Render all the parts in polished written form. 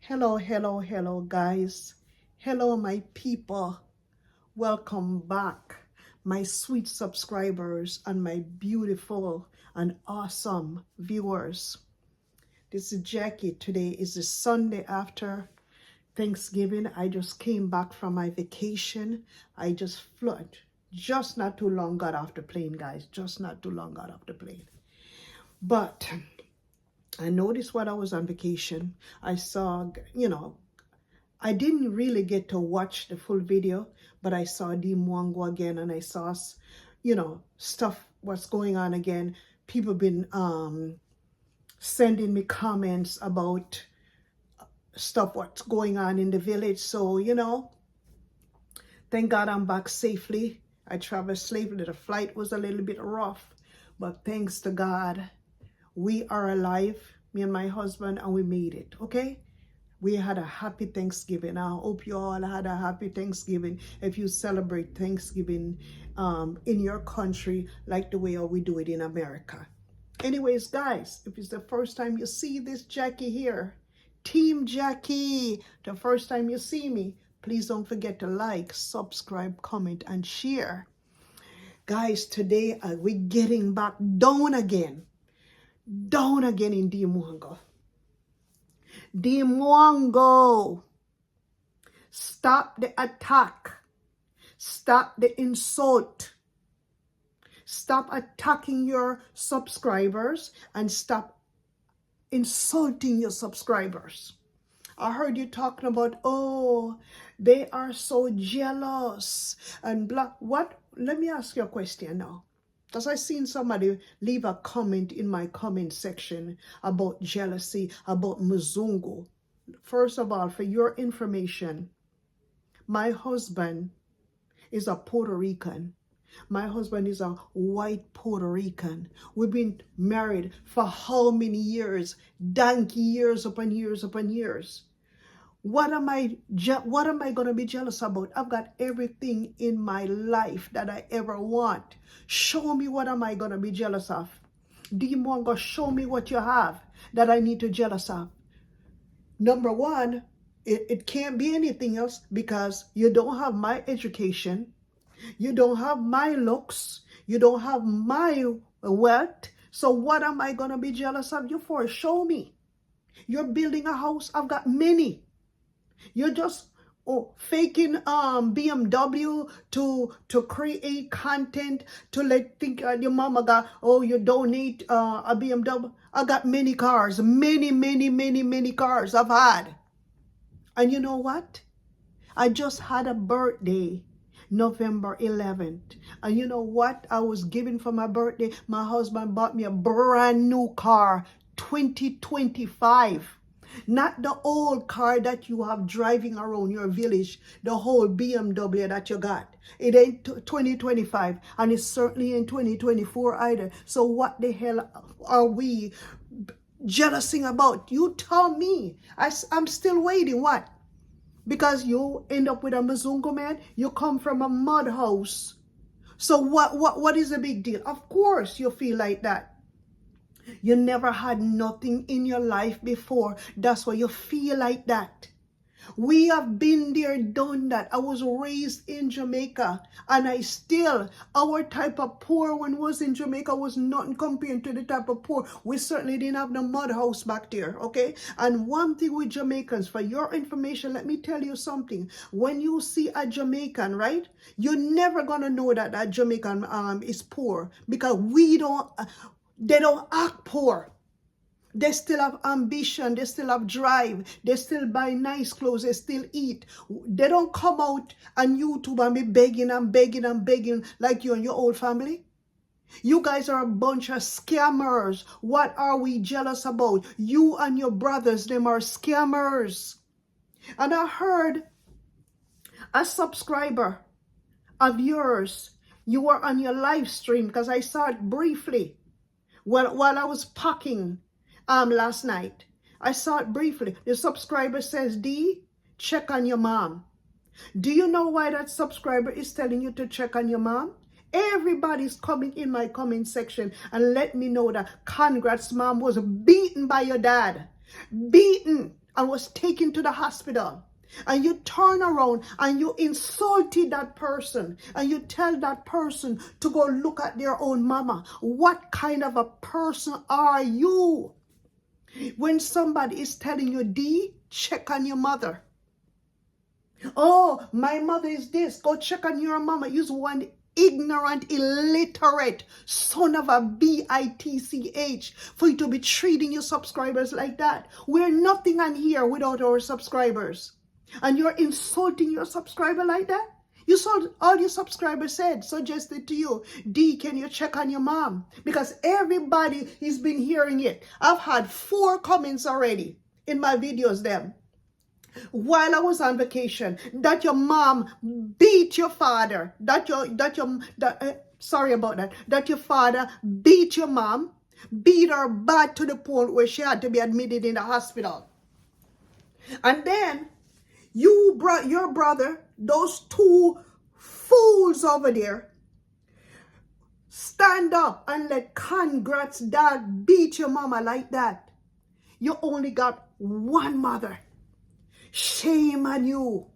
Hello, guys. Hello, my people. Welcome back, my sweet subscribers and my beautiful and awesome viewers. This is Jackie. Today is the Sunday after Thanksgiving. I just came back from my vacation. I just flew, just not too long got off the plane, guys. Just not too long got off the plane. But I noticed while I was on vacation, I saw, I didn't really get to watch the full video, but I saw the Mwango again, and I saw, stuff, what's going on again. People been sending me comments about stuff, what's going on in the village. So, thank God I'm back safely. I traveled safely. The flight was a little bit rough, but thanks to God, we are alive, me and my husband, and we made it, okay? We had a happy Thanksgiving. I hope you all had a happy Thanksgiving if you celebrate Thanksgiving in your country like the way we do it in America. Anyways, guys, if it's the first time you see this Jackie here, Team Jackie, the first time you see me, please don't forget to like, subscribe, comment, and share. Guys, today we're getting back down again in the Mwango. The Mwango. Stop the attack. Stop the insult. Stop attacking your subscribers and stop insulting your subscribers. I heard you talking about, oh, they are so jealous and blah. What? Let me ask you a question now. Because I seen somebody leave a comment in my comment section about jealousy, about Mzungu. First of all, for your information, my husband is a Puerto Rican. My husband is a white Puerto Rican. We've been married for how many years? Donkey years upon years upon years. What am I going to be jealous about? I've got everything in my life that I ever want. Show me what am I going to be jealous of. Mwango, show me what you have that I need to jealous of. Number one, it can't be anything else because you don't have my education. You don't have my looks. You don't have my wealth. So what am I going to be jealous of you for? Show me. You're building a house. I've got many. You're just faking BMW to create content to think your mama got, you donate a BMW. I got many cars, many cars I've had. And you know what? I just had a birthday, November 11th. And you know what I was given for my birthday? My husband bought me a brand new car, 2025. Not the old car that you have driving around your village, the whole BMW that you got. It ain't 2025, and it's certainly in 2024 either. So what the hell are we jealousing about? You tell me. I'm still waiting. What? Because you end up with a Mzungu man? You come from a mud house. So what is the big deal? Of course you feel like that. You never had nothing in your life before. That's why you feel like that. We have been there, done that. I was raised in Jamaica, and our type of poor when was in Jamaica was nothing compared to the type of poor. We certainly didn't have the mud house back there, okay? And one thing with Jamaicans, for your information, let me tell you something. When you see a Jamaican, right, you're never gonna know that that Jamaican is poor because they don't act poor. They still have ambition. They still have drive. They still buy nice clothes. They still eat. They don't come out on YouTube and be begging like you and your old family. You guys are a bunch of scammers. What are we jealous about? You and your brothers, them are scammers. And I heard a subscriber of yours, you were on your live stream because I saw it briefly. While I was packing last night, I saw it briefly. The subscriber says, D, check on your mom. Do you know why that subscriber is telling you to check on your mom? Everybody's coming in my comment section and let me know that congrats, mom was beaten by your dad. Beaten. and was taken to the hospital, and you turn around and you insulted that person, and you tell that person to go look at their own mama, what kind of a person are you? When somebody is telling you, D, check on your mother. Oh, my mother is this. Go check on your mama. You're one ignorant, illiterate son of a bitch for you to be treating your subscribers like that. We're nothing on here without our subscribers. And you're insulting your subscriber like that? You saw all your subscribers suggested to you, D, can you check on your mom? Because everybody has been hearing it. I've had 4 comments already in my videos them. While I was on vacation, that your mom beat your father, that your father beat your mom, beat her bad to the point where she had to be admitted in the hospital. And then you brought your brother, those 2 fools over there, stand up and let congrats dad beat your mama like that. You only got one mother. Shame on you.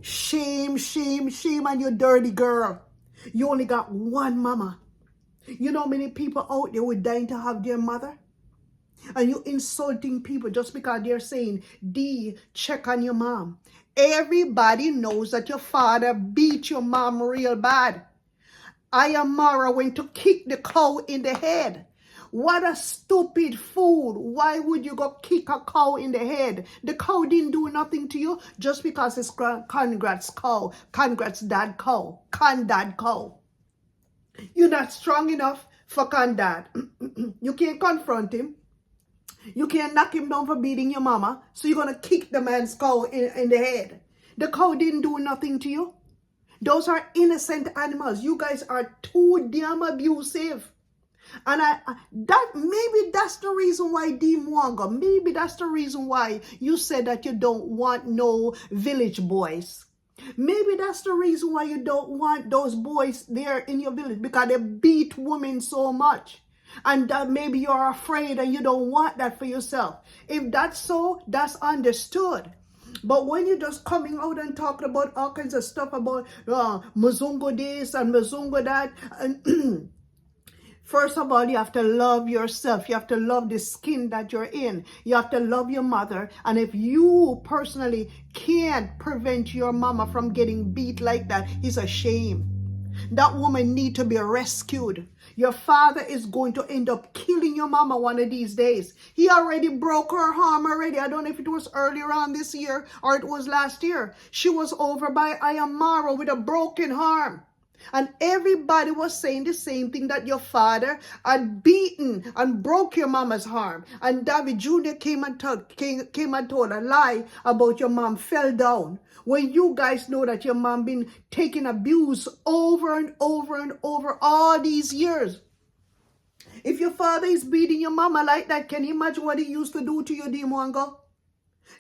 Shame, shame, shame on you, dirty girl. You only got one mama. You know how many people out there were dying to have their mother? And you insulting people just because they're saying, D, check on your mom. Everybody knows that your father beat your mom real bad. Ayamara went to kick the cow in the head. What a stupid fool. Why would you go kick a cow in the head? The cow didn't do nothing to you just because it's congrats cow. Congrats dad cow. Condad cow. You're not strong enough for condad. You can't confront him. You can't knock him down for beating your mama. So you're going to kick the man's cow in the head. The cow didn't do nothing to you. Those are innocent animals. You guys are too damn abusive. And maybe that's the reason why D Mwango, maybe that's the reason why you said that you don't want no village boys. Maybe that's the reason why you don't want those boys there in your village, because they beat women so much. And that maybe you're afraid and you don't want that for yourself. If that's so, that's understood. But when you're just coming out and talking about all kinds of stuff about Mzungu this and Mzungu that, and first of all, you have to love yourself. You have to love the skin that you're in. You have to love your mother. And if you personally can't prevent your mama from getting beat like that, it's a shame. That woman needs to be rescued. Your father is going to end up killing your mama one of these days. He already broke her arm already. I don't know if it was earlier on this year or it was last year. She was over by Ayamaro with a broken arm. And everybody was saying the same thing, that your father had beaten and broke your mama's arm. And David Jr. came and told a lie about your mom fell down. When you guys know that your mom been taking abuse over and over and over all these years. If your father is beating your mama like that, can you imagine what he used to do to you, D Mwango?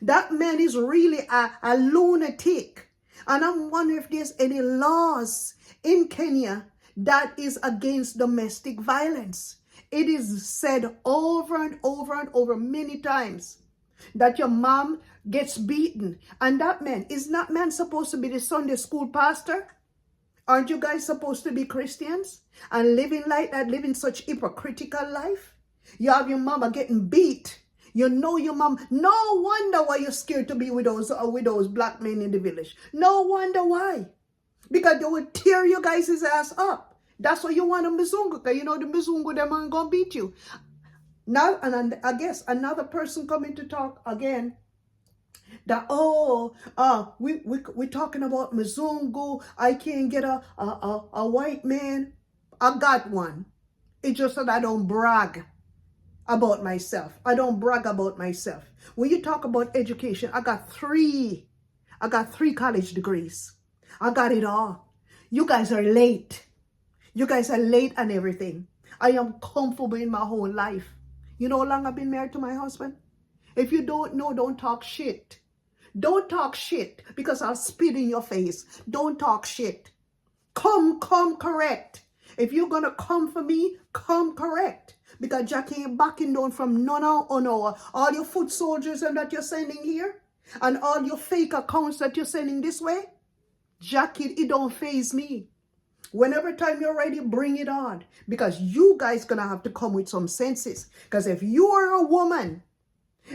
That man is really a lunatic. And I'm wondering if there's any laws in Kenya that is against domestic violence. It is said over and over and over many times that your mom gets beaten. And that man, is that man supposed to be the Sunday school pastor? Aren't you guys supposed to be Christians and living like that, living such hypocritical life? You have your mama getting beat. You know your mom. No wonder why you're scared to be with those black men in the village. No wonder why. Because they will tear you guys' ass up. That's why you want a Mzungu. Because you know the Mzungu, them aren't going to beat you. Now, and I guess another person coming to talk again. That, we're talking about Mzungu. I can't get a white man. I got one. It's just that I don't brag about myself. I don't brag about myself. When you talk about education, I got three college degrees. I got it all. You guys are late. You guys are late on everything. I am comfortable in my whole life. You know how long I've been married to my husband? If you don't know, don't talk shit. Don't talk shit, because I'll spit in your face. Don't talk shit. Come correct. If you're going to come for me, come correct. Because Jackie ain't backing down from none on all your foot soldiers and that you're sending here, and all your fake accounts that you're sending this way. Jackie, it don't faze me. Whenever time you're ready, bring it on. Because you guys gonna have to come with some senses. Because if you are a woman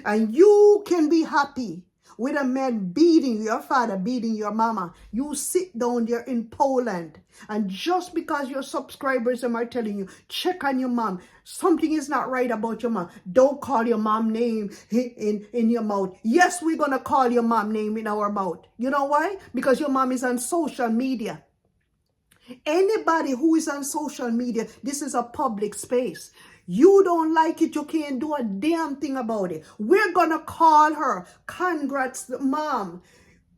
and you can be happy with a man beating your father, beating your mama, you sit down there in Poland, and just because your subscribers are telling you, check on your mom, something is not right about your mom, don't call your mom name in your mouth. Yes, we're gonna call your mom name in our mouth. You know why? Because your mom is on social media. Anybody who is on social media, this is a public space. You don't like it, you can't do a damn thing about it. We're gonna call her. Congrats, mom.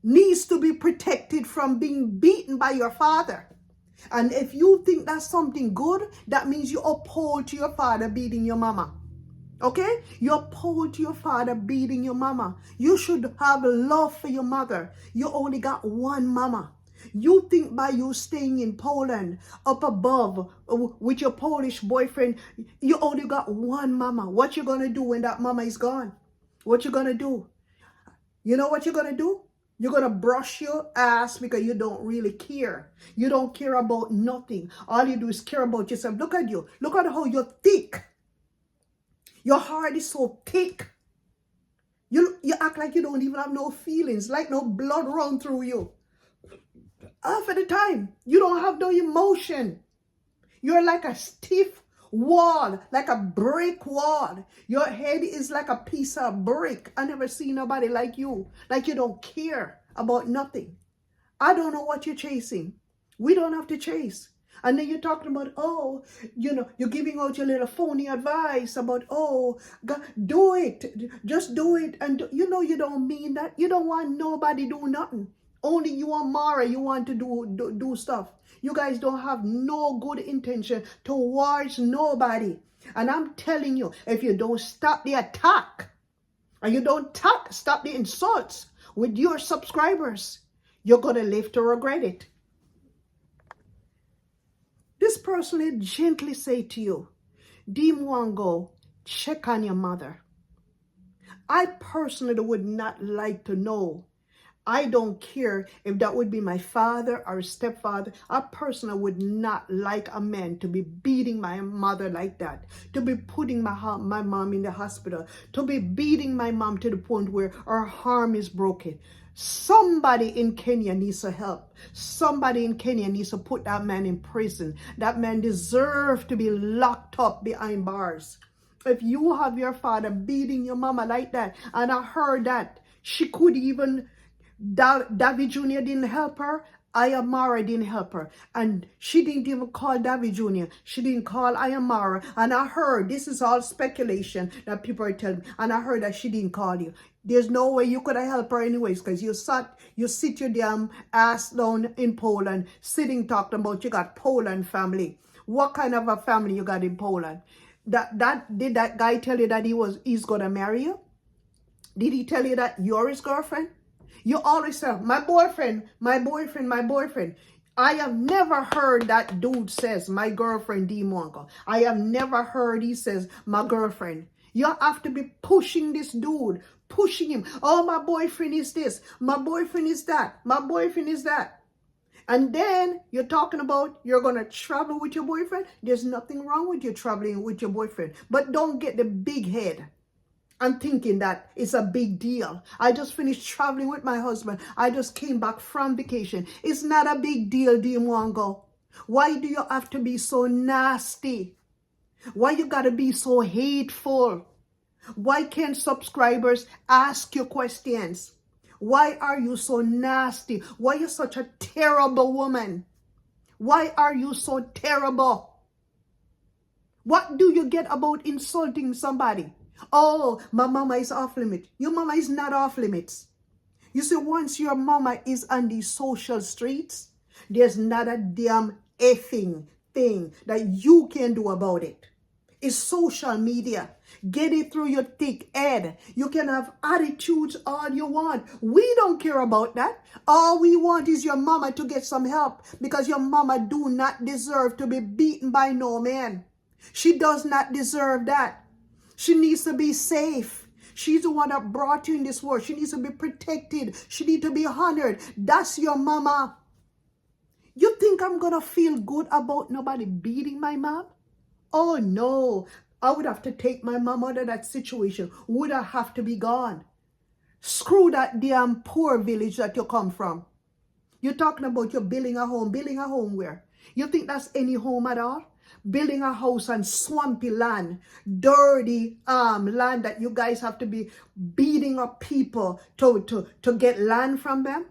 Needs to be protected from being beaten by your father. And if you think that's something good, that means you uphold to your father beating your mama. Okay? You uphold to your father beating your mama. You should have love for your mother. You only got one mama. You think by you staying in Poland, up above, with your Polish boyfriend, you only got one mama. What you gonna do when that mama is gone? What you gonna do? You know what you're gonna do? You're gonna brush your ass because you don't really care. You don't care about nothing. All you do is care about yourself. Look at you. Look at how you're thick. Your heart is so thick. You act like you don't even have no feelings, like no blood run through you. Half of the time, you don't have no emotion. You're like a stiff wall, like a brick wall. Your head is like a piece of brick. I never seen nobody like you don't care about nothing. I don't know what you're chasing. We don't have to chase. And then you're talking about, oh, you know, you're giving out your little phony advice about, oh, God, do it. Just do it. And you know you don't mean that. You don't want nobody do nothing. Only you and Mara, you want to do stuff. You guys don't have no good intention towards nobody. And I'm telling you, if you don't stop the attack, and you don't stop the insults with your subscribers, you're going to live to regret it. This person will gently say to you, Mwango, check on your mother. I personally would not like to know. I don't care if that would be my father or stepfather. I personally would not like a man to be beating my mother like that, to be putting my mom in the hospital, to be beating my mom to the point where her arm is broken. Somebody in Kenya needs to help. Somebody in Kenya needs to put that man in prison. That man deserves to be locked up behind bars. If you have your father beating your mama like that, and I heard that she could even... David Jr. didn't help her. Ayamara didn't help her. And she didn't even call David Jr. She didn't call Ayamara. And I heard, this is all speculation that people are telling me, and I heard that she didn't call you. There's no way you could have helped her anyways, because you sit your damn ass down in Poland, sitting talking about you got Poland family. What kind of a family you got in Poland? Did that guy tell you that he's gonna marry you? Did he tell you that you're his girlfriend? You always say, my boyfriend, my boyfriend, my boyfriend. I have never heard that dude says, my girlfriend, Mwango. I have never heard he says, my girlfriend. You have to be pushing this dude, pushing him. Oh, my boyfriend is this. My boyfriend is that. My boyfriend is that. And then you're talking about you're going to travel with your boyfriend. There's nothing wrong with you traveling with your boyfriend. But don't get the big head. I'm thinking that it's a big deal. I just finished traveling with my husband. I just came back from vacation. It's not a big deal, Mwango. Why do you have to be so nasty? Why you gotta be so hateful? Why can't subscribers ask you questions? Why are you so nasty? Why are you such a terrible woman? Why are you so terrible? What do you get about insulting somebody? Oh, my mama is off limit. Your mama is not off limits. You see, once your mama is on the social streets, there's not a damn effing thing that you can do about it. It's social media. Get it through your thick head. You can have attitudes all you want. We don't care about that. All we want is your mama to get some help, because your mama do not deserve to be beaten by no man. She does not deserve that. She needs to be safe. She's the one that brought you in this world. She needs to be protected. She needs to be honored. That's your mama. You think I'm going to feel good about nobody beating my mom? Oh, no. I would have to take my mom out of that situation. Would I have to be gone? Screw that damn poor village that you come from. You're talking about you building a home. Building a home where? You think that's any home at all? Building a house on swampy land, dirty land that you guys have to be beating up people to get land from them?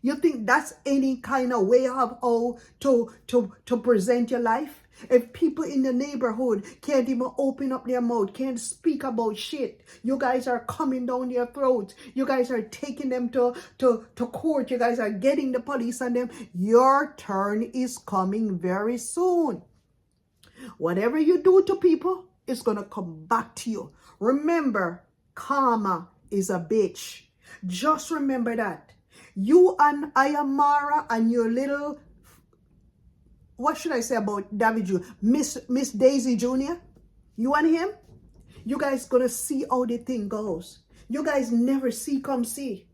You think that's any kind of way of how to present your life? If people in the neighborhood can't even open up their mouth, can't speak about shit, you guys are coming down their throats. You guys are taking them to court. You guys are getting the police on them. Your turn is coming very soon. Whatever you do to people, it's going to come back to you. Remember, karma is a bitch. Just remember that. You and Ayamara and your little, what should I say about David Jr.? Miss Daisy Jr.? You and him? You guys going to see how the thing goes. You guys never come see.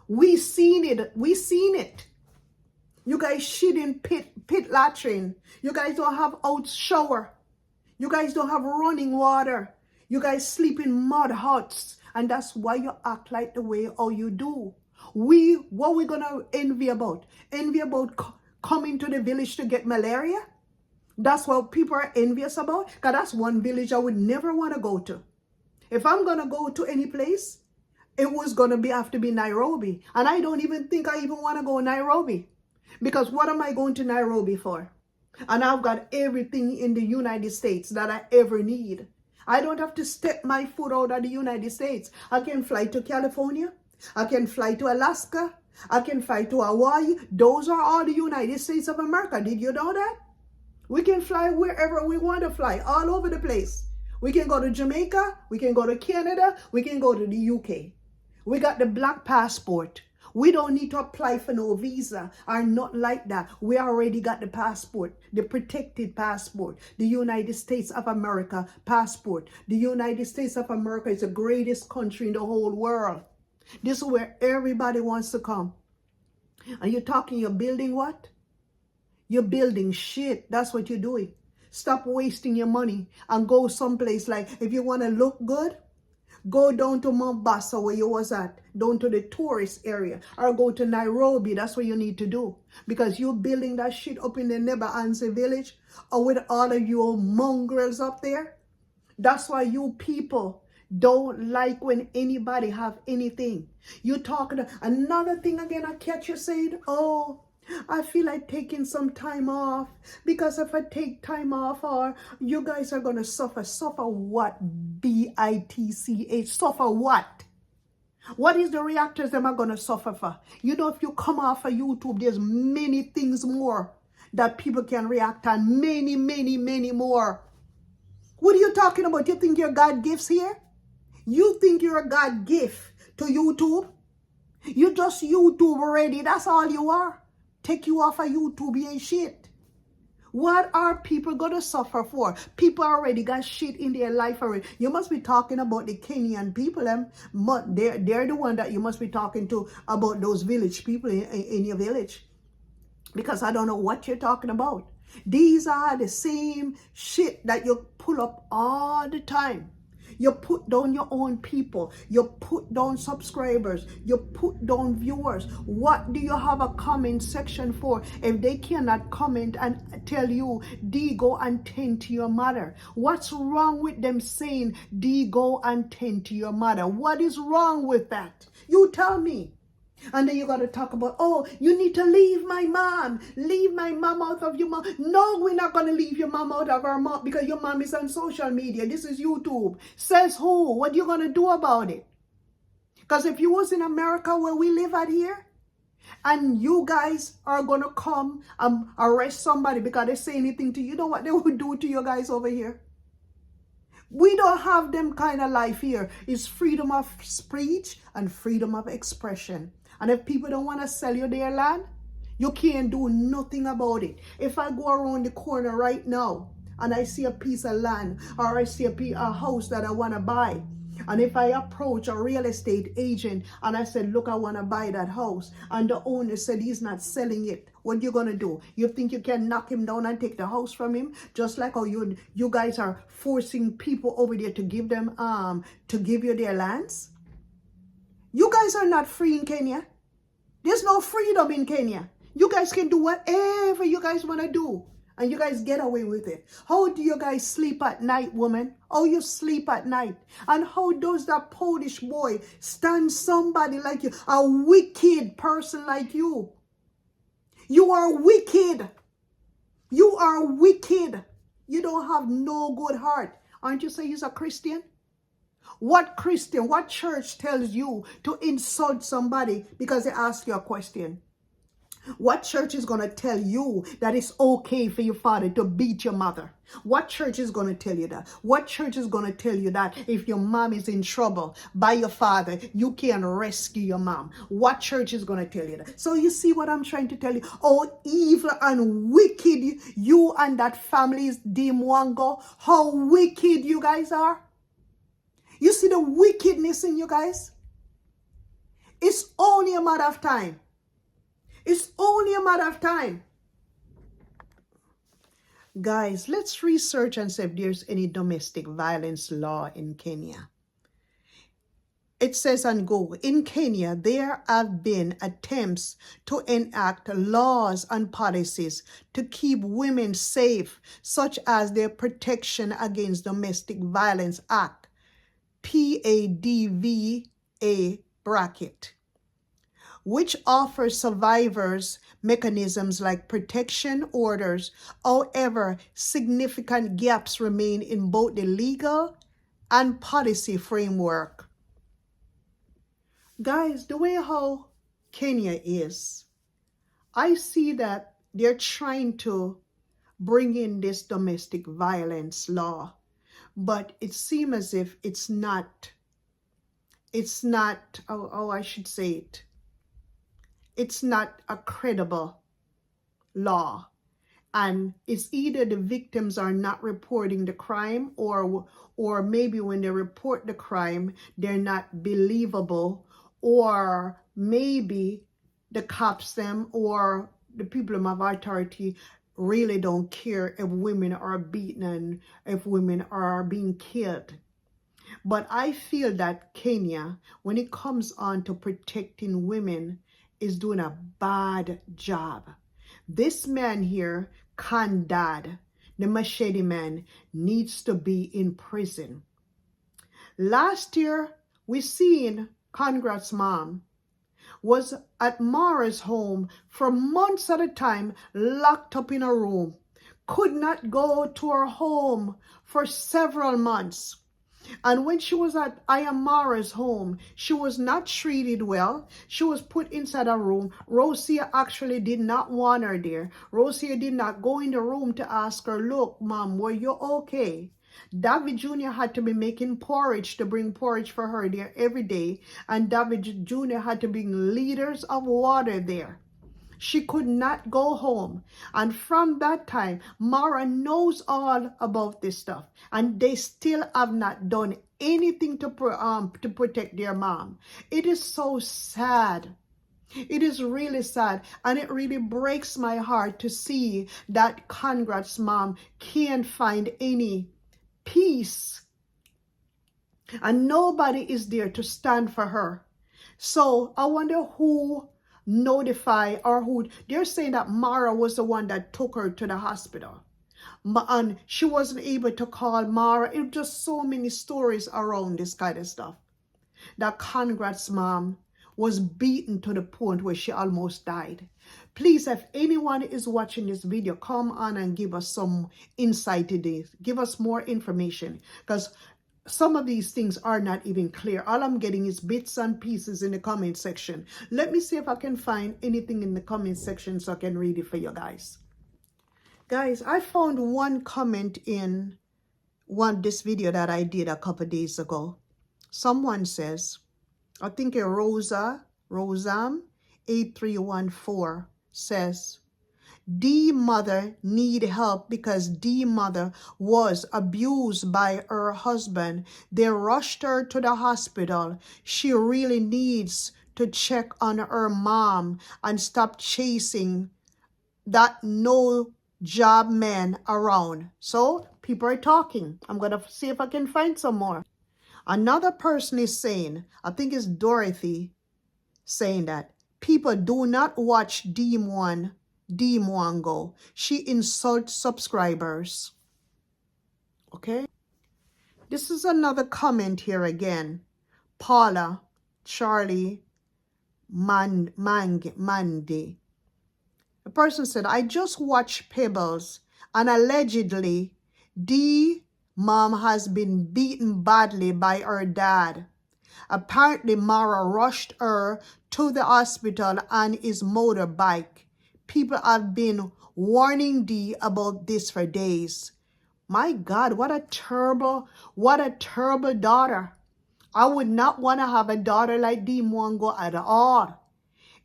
We seen it. We seen it. You guys shit in pit latrine. You guys don't have out shower. You guys don't have running water. You guys sleep in mud huts. And that's why you act like the way how you do. What we gonna envy about? Envy about coming to the village to get malaria? That's what people are envious about? Because that's one village I would never want to go to. If I'm gonna go to any place, it was gonna have to be Nairobi. And I don't even think I even want to go Nairobi. Because what am I going to Nairobi for? And I've got everything in the United States that I ever need. I don't have to step my foot out of the United States. I can fly to California. I can fly to Alaska. I can fly to Hawaii. Those are all the United States of America. Did you know that? We can fly wherever we want to fly, all over the place. We can go to Jamaica. We can go to Canada. We can go to the UK. We got the black passport. We don't need to apply for no visa or not like that. We already got the passport, the protected passport, the United States of America passport. The United States of America is the greatest country in the whole world. This is where everybody wants to come. And you're talking, you're building what? You're building shit. That's what you're doing. Stop wasting your money and go someplace like, if you want to look good, go down to Mombasa where you was at, down to the tourist area, or go to Nairobi. That's what you need to do. Because you're building that shit up in the Nebaanse village, or with all of your mongrels up there. That's why you people don't like when anybody have anything. You talking another thing again, I catch you saying, oh, I feel like taking some time off, because if I take time off, or you guys are going to suffer. Suffer what? B-I-T-C-H. Suffer what? What is the reactors them are going to suffer for? You know, if you come off of YouTube, there's many things more that people can react on. Many, many, many more. What are you talking about? You think you're God gifts here? You think you're a God gift to YouTube? You just YouTube already. That's all you are. Take you off of YouTube, you ain't shit. What are people going to suffer for? People already got shit in their life already. You must be talking about the Kenyan people. They're the one that you must be talking to about those village people in your village. Because I don't know what you're talking about. These are the same shit that you pull up all the time. You put down your own people. You put down subscribers. You put down viewers. What do you have a comment section for if they cannot comment and tell you, D, go and tend to your mother? What's wrong with them saying, D, go and tend to your mother? What is wrong with that? You tell me. And then you got to talk about, oh, you need to leave my mom. Leave my mom out of your mom. No, we're not going to leave your mom out of our mom because your mom is on social media. This is YouTube. Says who? What are you going to do about it? Because if you was in America where we live at here, and you guys are going to come and arrest somebody because they say anything to you, you know what they would do to you guys over here? We don't have them kind of life here. It's freedom of speech and freedom of expression. And if people don't want to sell you their land, you can't do nothing about it. If I go around the corner right now and I see a piece of land, or I see a house that I want to buy. And if I approach a real estate agent and I said, look, I want to buy that house, and the owner said he's not selling it, what you gonna do? You think you can knock him down and take the house from him? Just like how you guys are forcing people over there to give them to give you their lands? You guys are not free in Kenya. There's no freedom in Kenya. You guys can do whatever you guys want to do, and you guys get away with it. How do you guys sleep at night, woman? How you sleep at night? And how does that Polish boy stand somebody like you, a wicked person like you? You are wicked. You are wicked. You don't have no good heart. Aren't you saying he's a Christian? What Christian, what church tells you to insult somebody because they ask you a question? What church is going to tell you that it's okay for your father to beat your mother? What church is going to tell you that? What church is going to tell you that if your mom is in trouble by your father, you can rescue your mom? What church is going to tell you that? So you see what I'm trying to tell you? Oh, evil and wicked you and that family is, Mwango. How wicked you guys are. You see the wickedness in you guys? It's only a matter of time. It's only a matter of time. Guys, let's research and see if there's any domestic violence law in Kenya. It says on Google, in Kenya, there have been attempts to enact laws and policies to keep women safe, such as the Protection Against Domestic Violence Act, PADVA bracket, which offers survivors mechanisms like protection orders. However, significant gaps remain in both the legal and policy framework. Guys, the way how Kenya is, I see that they're trying to bring in this domestic violence law, but it seems as if it's not, I should say it, it's not a credible law. And it's either the victims are not reporting the crime, or maybe when they report the crime, they're not believable, or maybe the cops them or the people of authority really don't care if women are beaten and if women are being killed. But I feel that Kenya, when it comes on to protecting women, is doing a bad job. This man here, Kandad, the machete man, needs to be in prison. Last year, we seen Congrats' mom was at Mara's home for months at a time, locked up in a room, could not go to her home for several months. And when she was at Ayamara's home, she was not treated well. She was put inside a room. Rosia actually did not want her there. Rosia did not go in the room to ask her, look, Mom, were you okay? David Jr. had to be making porridge to bring porridge for her there every day. And David Jr. had to bring liters of water there. She could not go home. And from that time, Mara knows all about this stuff. And they still have not done anything to protect their mom. It is so sad. It is really sad. And it really breaks my heart to see that Congrats' mom can't find any peace. And nobody is there to stand for her. So I wonder who notify, or who they're saying that Mara was the one that took her to the hospital, and she wasn't able to call Mara. It just so many stories around this kind of stuff, that Congrats' mom was beaten to the point where she almost died. Please, if anyone is watching this video, come on and give us some insight to this. Give us more information, because some of these things are not even clear. All I'm getting is bits and pieces in the comment section. Let me see if I can find anything in the comment section so I can read it for you guys. Guys, I found one comment in this video that I did a couple days ago. Someone says, I think Rosam 8314 says, D mother need help because D mother was abused by her husband. They rushed her to the hospital. She really needs to check on her mom and stop chasing that no job man around. So people are talking. I'm going to see if I can find some more. Another person is saying, I think it's Dorothy, saying that people do not watch Mwango. She insults subscribers. Okay. This is another comment here again. Paula, Charlie, Mandy. The person said, I just watched Pebbles and allegedly D mom has been beaten badly by her dad. Apparently Mara rushed her to the hospital on his motorbike. People have been warning D about this for days. My God, what a terrible daughter. I would not want to have a daughter like D Mwango at all.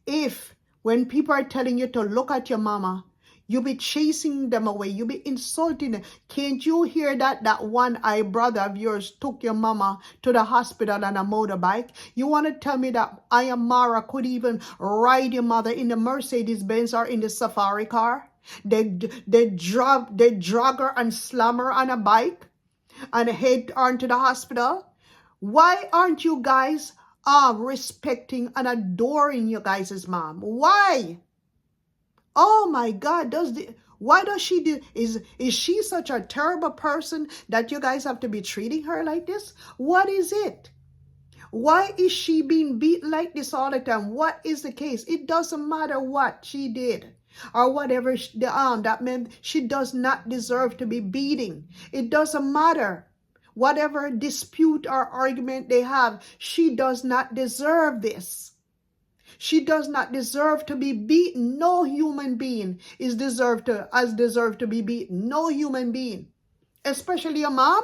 If when people are telling you to look at your mama, you be chasing them away, you be insulting them. Can't you hear that one-eyed brother of yours took your mama to the hospital on a motorbike? You want to tell me that Mara could even ride your mother in the Mercedes-Benz or in the safari car? They drag her and slam her on a bike and head on to the hospital? Why aren't you guys respecting and adoring your guys' mom? Why? Oh my God, why does she do, is she such a terrible person that you guys have to be treating her like this? What is it? Why is she being beaten like this all the time? What is the case? It doesn't matter what she did or whatever that meant. She does not deserve to be beating. It doesn't matter. Whatever dispute or argument they have, she does not deserve this. She does not deserve to be beaten. No human being has deserved to be beaten. No human being. Especially your mom.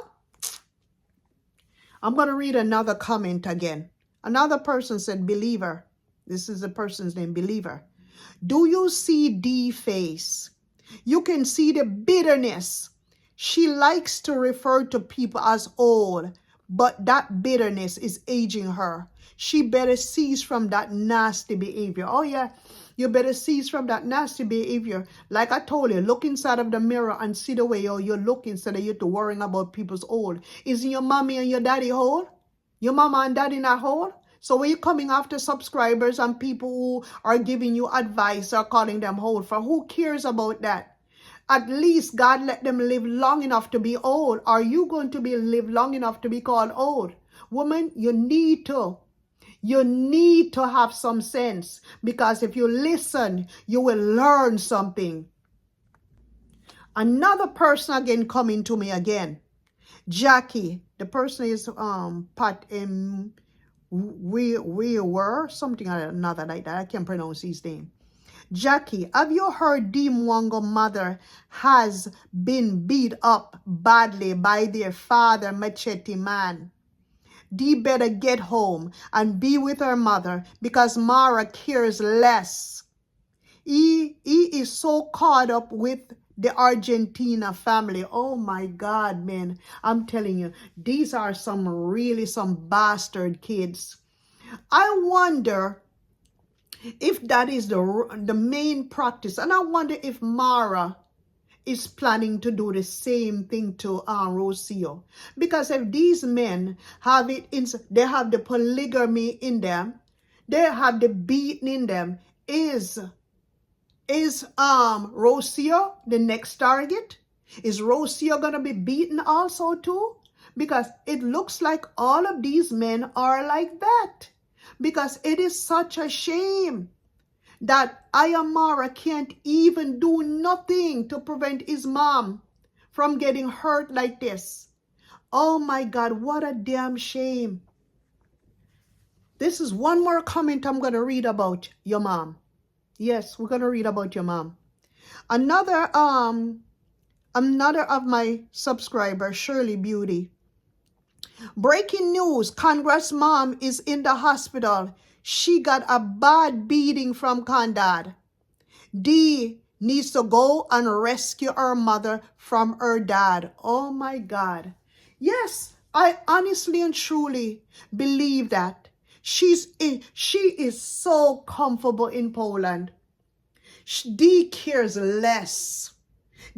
I'm going to read another comment again. Another person said, Believer. This is the person's name, Believer. Do you see D face? You can see the bitterness. She likes to refer to people as old, but that bitterness is aging her. She better cease from that nasty behavior. Oh yeah, you better cease from that nasty behavior. Like I told you, look inside of the mirror and see the way you look instead of you to worrying about people's old. Isn't your mommy and your daddy old? Your mama and daddy not old? So when you're coming after subscribers and people who are giving you advice or calling them old for, who cares about that? At least God let them live long enough to be old. Are you going to live long enough to be called old? Woman, you need to have some sense, because if you listen, you will learn something. Another person again coming to me again. Jackie, the person is Pat we were something or another like that. I can't pronounce his name. Jackie, have you heard D Mwango mother has been beat up badly by their father, Machete Man? D better get home and be with her mother because Mara cares less. He is so caught up with the Argentina family. Oh my God, man. I'm telling you, these are some bastard kids. I wonder if that is the main practice. And I wonder if Mara is planning to do the same thing to Rocio. Because if these men have they have the polygamy in them, they have the beating in them, is Rocio the next target? Is Rocio gonna be beaten also too? Because it looks like all of these men are like that. Because it is such a shame that Ayamara can't even do nothing to prevent his mom from getting hurt like this. Oh my God, what a damn shame. This is one more comment I'm going to read about your mom. Yes, we're going to read about your mom. Another of my subscribers, Shirley Beauty. Breaking news, Congress mom is in the hospital. She got a bad beating from Condad. D needs to go and rescue her mother from her dad. Oh my God. Yes, I honestly and truly believe that. She is so comfortable in Poland. Dee cares less.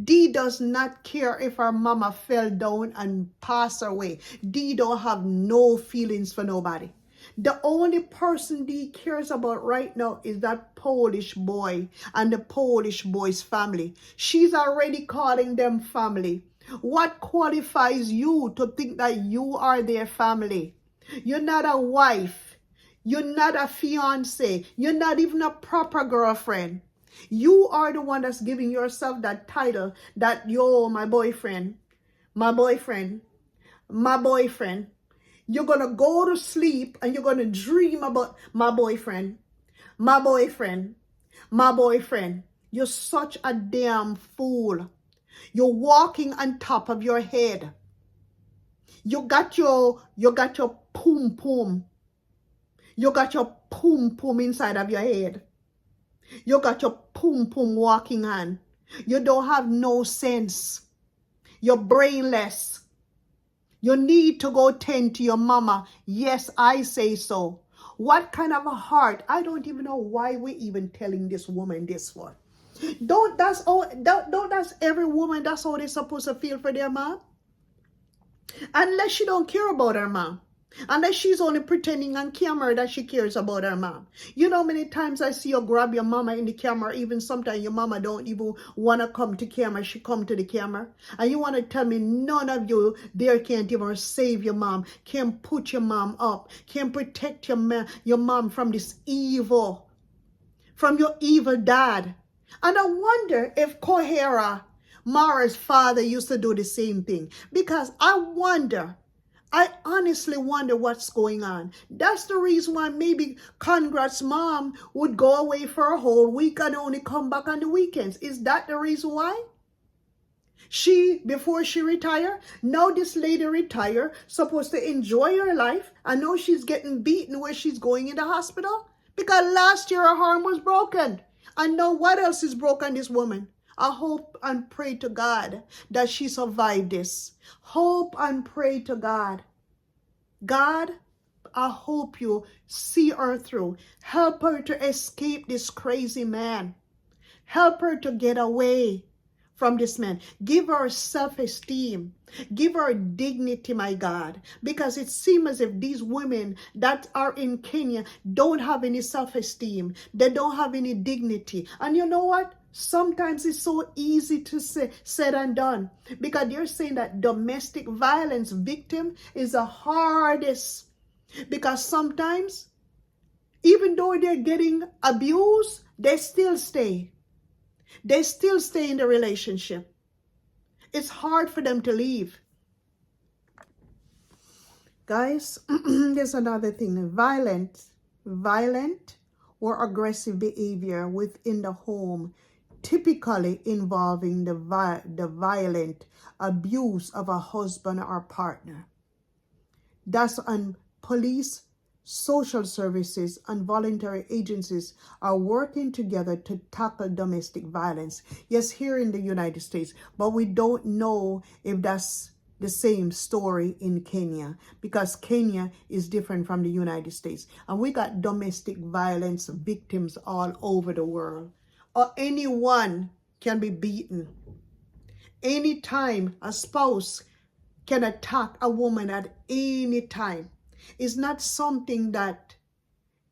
Dee does not care if her mama fell down and passed away. Dee don't have no feelings for nobody. The only person Dee cares about right now is that Polish boy and the Polish boy's family. She's already calling them family. What qualifies you to think that you are their family? You're not a wife. You're not a fiance. You're not even a proper girlfriend. You are the one that's giving yourself that title that, yo, my boyfriend, my boyfriend, my boyfriend. You're going to go to sleep and you're going to dream about my boyfriend, my boyfriend, my boyfriend. You're such a damn fool. You're walking on top of your head. You got your pum pum. You got your pum pum inside of your head. You got your pum pum walking on. You don't have no sense. You're brainless. You need to go tend to your mama. Yes, I say so. What kind of a heart? I don't even know why we're even telling this woman this one. Don't that's every woman, that's how they're supposed to feel for their mom? Unless she don't care about her mom. Unless she's only pretending on camera that she cares about her mom. You know, many times I see you grab your mama in the camera. Even sometimes your mama don't even want to come to camera. She come to the camera. And you want to tell me none of you there can't even save your mom. Can put your mom up. Can protect your mom from this evil. From your evil dad. And I wonder if Kohera, Mara's father, used to do the same thing. Because I honestly wonder what's going on. That's the reason why maybe Conrad's mom would go away for a whole week and only come back on the weekends. Is that the reason why? Before she retired, now this lady retired, supposed to enjoy her life. I know she's getting beaten where she's going in the hospital. Because last year her arm was broken. I know what else is broken, this woman. I hope and pray to God that she survived this. Hope and pray to God. God, I hope you see her through. Help her to escape this crazy man. Help her to get away from this man. Give her self-esteem. Give her dignity, my God. Because it seems as if these women that are in Kenya don't have any self-esteem. They don't have any dignity. And you know what? Sometimes it's so easy to say, said and done. Because they're saying that domestic violence victim is the hardest. Because sometimes, even though they're getting abused, they still stay. They still stay in the relationship. It's hard for them to leave. Guys, there's another thing. Violent or aggressive behavior within the home, typically involving the violent abuse of a husband or partner. That's on police, social services, and voluntary agencies are working together to tackle domestic violence. Yes, here in the United States, but we don't know if that's the same story in Kenya, because Kenya is different from the United States. And we got domestic violence victims all over the world. Or anyone can be beaten. Anytime a spouse can attack a woman at any time. It's not something that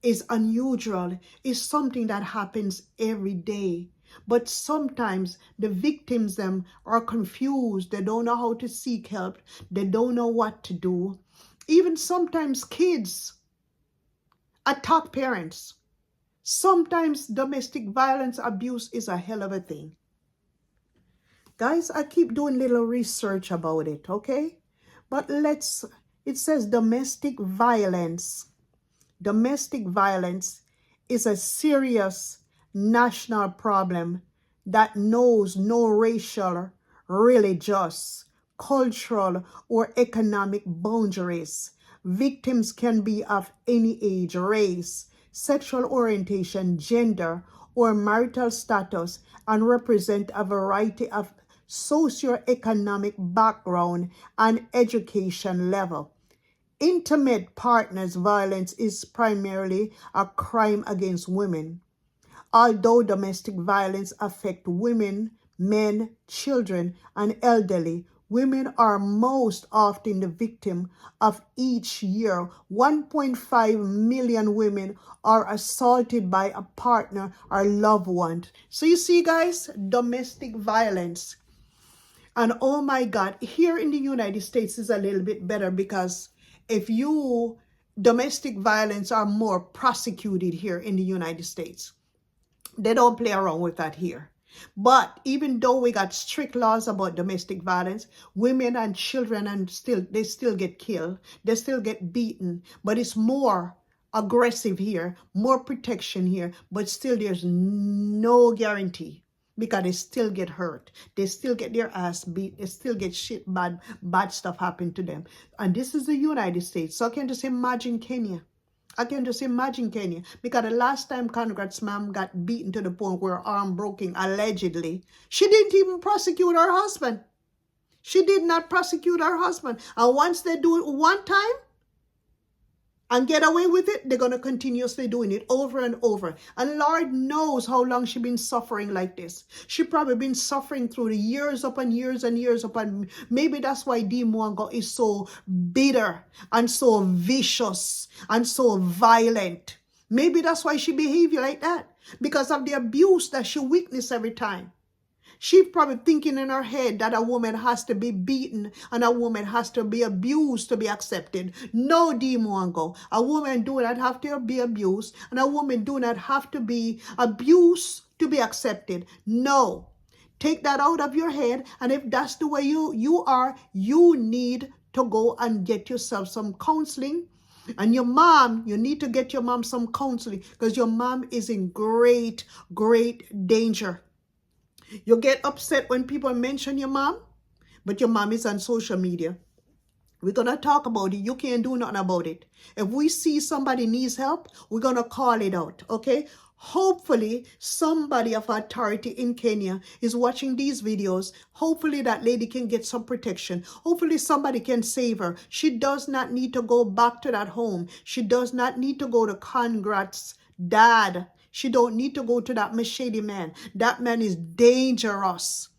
is unusual. It's something that happens every day. But sometimes the victims them are confused. They don't know how to seek help. They don't know what to do. Even sometimes kids attack parents. Sometimes domestic violence abuse is a hell of a thing. Guys, I keep doing little research about it, okay? But it says domestic violence. Domestic violence is a serious national problem that knows no racial, religious, cultural, or economic boundaries. Victims can be of any age, race, sexual orientation, gender, or marital status and represent a variety of socioeconomic background and education level. Intimate partners violence is primarily a crime against women. Although domestic violence affects women, men, children, and elderly, women are most often the victim of each year. 1.5 million women are assaulted by a partner or loved one. So you see, guys, domestic violence. And oh my God, here in the United States is a little bit better because domestic violence are more prosecuted here in the United States. They don't play around with that here. But even though we got strict laws about domestic violence, women and children they still get killed. They still get beaten. But it's more aggressive here, more protection here. But still there's no guarantee because they still get hurt. They still get their ass beat. They still get bad stuff happen to them. And this is the United States. So I can just imagine Kenya. I can just imagine Kenya, because the last time Congrats mom got beaten to the point where her arm broken, allegedly, she didn't even prosecute her husband. She did not prosecute her husband. And once they do it one time and get away with it, they're going to continuously doing it over and over. And Lord knows how long she's been suffering like this. She probably been suffering through the years upon years and years upon. Maybe that's why Mwango is so bitter and so vicious and so violent. Maybe that's why she behaves like that. Because of the abuse that she witnessed every time. She's probably thinking in her head that a woman has to be beaten and a woman has to be abused to be accepted. No, Mwango. A woman do not have to be abused and a woman do not have to be abused to be accepted. No. Take that out of your head, and if that's the way you are, you need to go and get yourself some counseling. And your mom, you need to get your mom some counseling because your mom is in great, great danger. You get upset when people mention your mom, but your mom is on social media. We're going to talk about it. You can't do nothing about it. If we see somebody needs help, we're going to call it out, okay? Hopefully, somebody of authority in Kenya is watching these videos. Hopefully, that lady can get some protection. Hopefully, somebody can save her. She does not need to go back to that home. She does not need to go to Congrats' dad. She don't need to go to that machete man. That man is dangerous.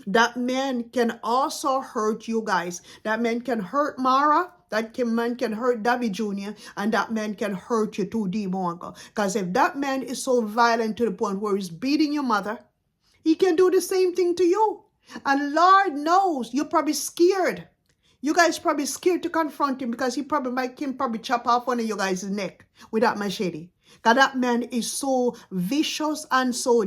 That man can also hurt you guys. That man can hurt Mara. That man can hurt David Jr. And that man can hurt you too, Mwango. Because if that man is so violent to the point where he's beating your mother, he can do the same thing to you. And Lord knows, you're probably scared. You guys probably scared to confront him because he probably can chop off one of you guys' neck with that machete. Because that man is so vicious and so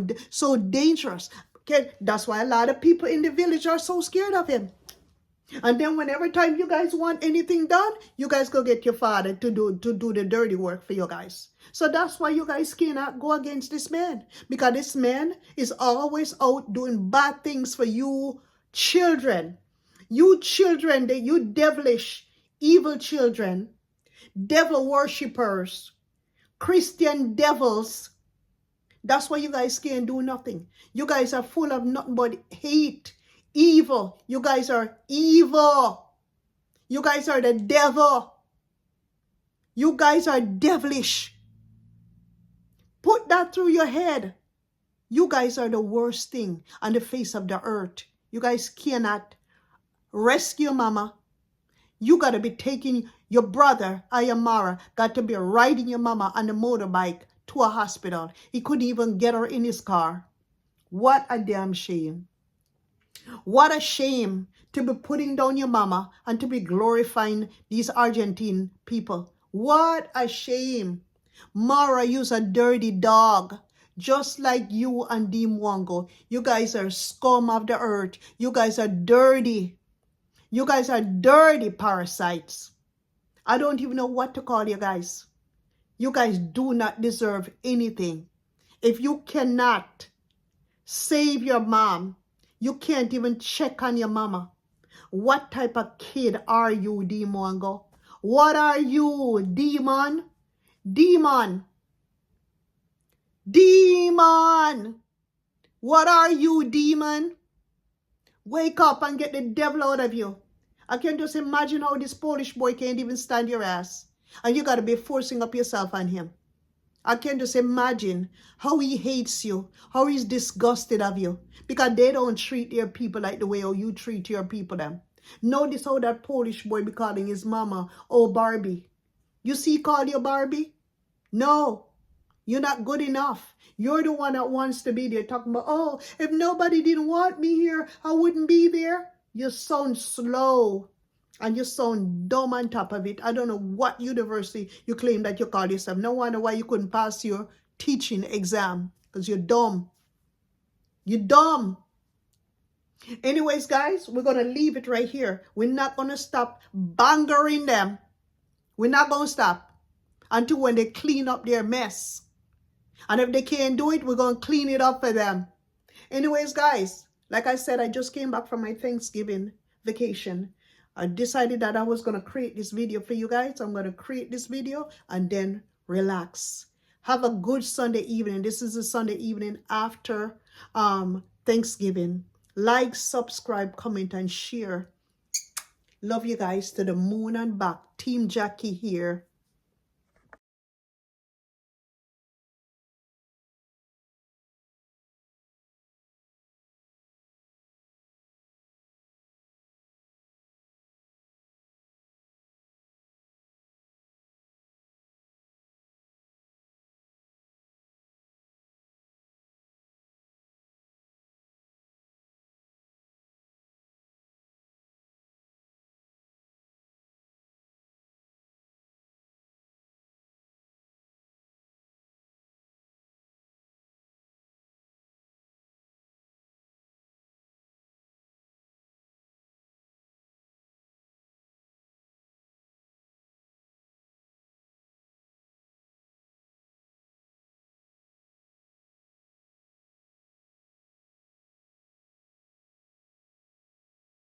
dangerous. Okay, that's why a lot of people in the village are so scared of him. And then whenever time you guys want anything done, you guys go get your father to do the dirty work for you guys. So that's why you guys cannot go against this man. Because this man is always out doing bad things for you children. You children, you devilish, evil children, devil worshippers, Christian devils. That's why you guys can't do nothing. You guys are full of nothing but hate, evil. You guys are evil. You guys are the devil. You guys are devilish. Put that through your head. You guys are the worst thing on the face of the earth. You guys cannot rescue mama. You got to be taking your brother, Ayamara, got to be riding your mama on the motorbike to a hospital. He couldn't even get her in his car. What a damn shame. What a shame to be putting down your mama and to be glorifying these Argentine people. What a shame. Mara, you's a dirty dog. Just like you and Mwango. You guys are scum of the earth. You guys are dirty. You guys are dirty parasites. I don't even know what to call you guys. You guys do not deserve anything. If you cannot save your mom, you can't even check on your mama. What type of kid are you, Mwango? What are you, demon? Demon. Demon! What are you, demon? Wake up and get the devil out of you. I can just imagine how this Polish boy can't even stand your ass. And you got to be forcing up yourself on him. I can just imagine how he hates you, how he's disgusted of you, because they don't treat their people like the way how you treat your people them. Notice how that Polish boy be calling his mama, oh Barbie. You see call you Barbie? No, you're not good enough. You're the one that wants to be there talking about, oh, if nobody didn't want me here, I wouldn't be there. You sound slow. And you sound dumb on top of it. I don't know what university you claim that you call yourself. No wonder why you couldn't pass your teaching exam. Because you're dumb. You're dumb. Anyways, guys, we're going to leave it right here. We're not going to stop bangering them. We're not going to stop until when they clean up their mess. And if they can't do it, we're going to clean it up for them. Anyways, guys, like I said, I just came back from my Thanksgiving vacation. I decided that I was going to create this video for you guys. I'm going to create this video and then relax. Have a good Sunday evening. This is a Sunday evening after Thanksgiving. Like, subscribe, comment, and share. Love you guys to the moon and back. Team Jackie here.